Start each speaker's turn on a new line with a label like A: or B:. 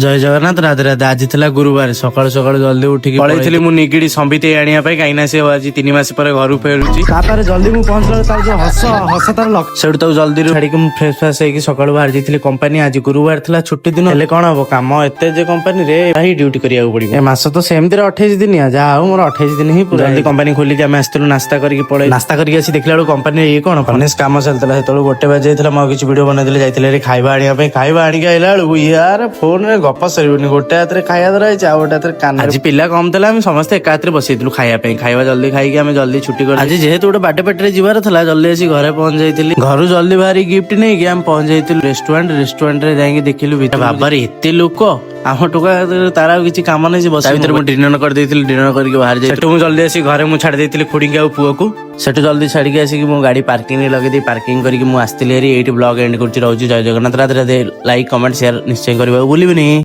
A: जय जगन्नाथ राधे राधे। आज थिला गुरुवार सकाळु सकाळु जल्दी उठिकी पळैଥିଲି ମୁଁ ନିଗିଡି ସମ୍ବିତ ଆଣିବା ପାଇଁ କାହିଁକିନା ସେ ଆଜି 3 ମାସ ପରେ ଘରୁ ଫେରୁଛି। ତାପରେ ଜଲ୍ଦି ମୁଁ ପହଞ୍ଚିଲା ତାର ଯୋଉ ହସ ତାର ସେଠୁ ତାକୁ ଜଲ୍ଦି ଛାଡିକି ମୁଁ ଫ୍ରେଶ ଫ୍ରେଶ ହେଇକି ସକାଳୁ ବାହାରି ଯାଇଥିଲି କମ୍ପାନୀ। ଆଜି ଗୁରୁବାର ଥିଲା ଛୁଟି ଦିନ ହେଲେ କଣ ହବ କାମ ଏତେ ଯେ କମ୍ପାନୀରେ ଭାଇ ଡ୍ୟୁଟି କରିବାକୁ ପଡିବ। ଏ ମାସ ତ ସେମିତିରେ 28 ଦିନିଆ ଯାହା ହଉ ମୋର 28 ଦିନ ହିଁ ପୁରା ଜଲ୍ଦି କମ୍ପାନୀ ଖୋଲିକି ଆମେ ଆସିଥିଲୁ ନାସ୍ତା କରିକି ପଳେଇ ନାସ୍ତା କରିକି ଆସି ଦେଖିଲା ବେଳକୁ କମ୍ପାନୀରେ ଇଏ କଣ ଫନେସ୍ କାମ ଚାଲିଥିଲା। ସେତେବେଳକୁ 1 ବାଜି ଯାଇଥିଲା। ମୁଁ କିଛି ଭିଡିଓ ବନେଇଥିଲି ଯାଇଥିଲେ ଖାଇବା ଆଣିବା ପାଇଁ। ଖାଇବା ଆଣିକି ଆଇଲା ବେଳକୁ ୟାର ଫୋନରେ ଗପ ସରିବନି। ଗୋଟେ ହାତରେ ଖାଇବା ଧରା ହେଇଛି ଆଉ ଗୋଟେ ହାତରେ କାନ। ଆଜି ପିଲା କମ ଥିଲା ଆମେ ସମସ୍ତେ ଏକା ହାତରେ ବସିଥିଲୁ ଖାଇବା ପାଇଁ। ଖାଇବା ଜଲ୍ଦି ଖାଇକି ଆମେ ଜଲ୍ଦି ଛୁଟି କରି ଆଜି ଯେହେତୁ ଗୋଟେ ବାର୍ଥଡେ ପାର୍ଟିରେ ଯିବାର ଥିଲା ଜଲ୍ଦି ଆସି ଘରେ ପହଞ୍ଚି ଯାଇଥିଲି। ଘରୁ ଜଲ୍ଦି ବାହାରି ଗିଫ୍ଟ ନେଇକି ଆମେ ପହଞ୍ଚି ଯାଇଥିଲୁ ରେଷ୍ଟୁରାଣ୍ଟରେ ଯାଇକି ଦେଖିଲୁ ବାବାରେ ଏତେ ଲୋକ ଆମ ଟୋକା ତାର ଆଉ କିଛି କାମ ନାହିଁ ବସି ଭିତରେ ମୁଁ ଡିନର କରିଦେଇଥିଲି। ଡିନର କରିକି ବାହାରି ଯାଇ ସେଠୁ ମୁଁ ଜଲ୍ଦି ଆସି ଘରେ ମୁଁ ଛାଡି ଦେଇଥିଲି ଖୁଡିଙ୍କି ଆଉ ପୁଅକୁ। ସେଠୁ ଜଲ୍ଦି ଛାଡିକି ଆସିକି ମୁଁ ଗାଡି ପାର୍କିଂରେ ଲଗେଇ ପାର୍କିଂ କରିକି ମୁଁ ଆସିଥିଲି। ଏଇଠି ବ୍ଲଗ ଏଣ୍ଡ କରୁଛି। ରହୁଛି ଜୟ Jagannath Radhe Radhe. Like comment share ନିଶ୍ଚୟ କରିବାକୁ ଭୁଲିବେନି।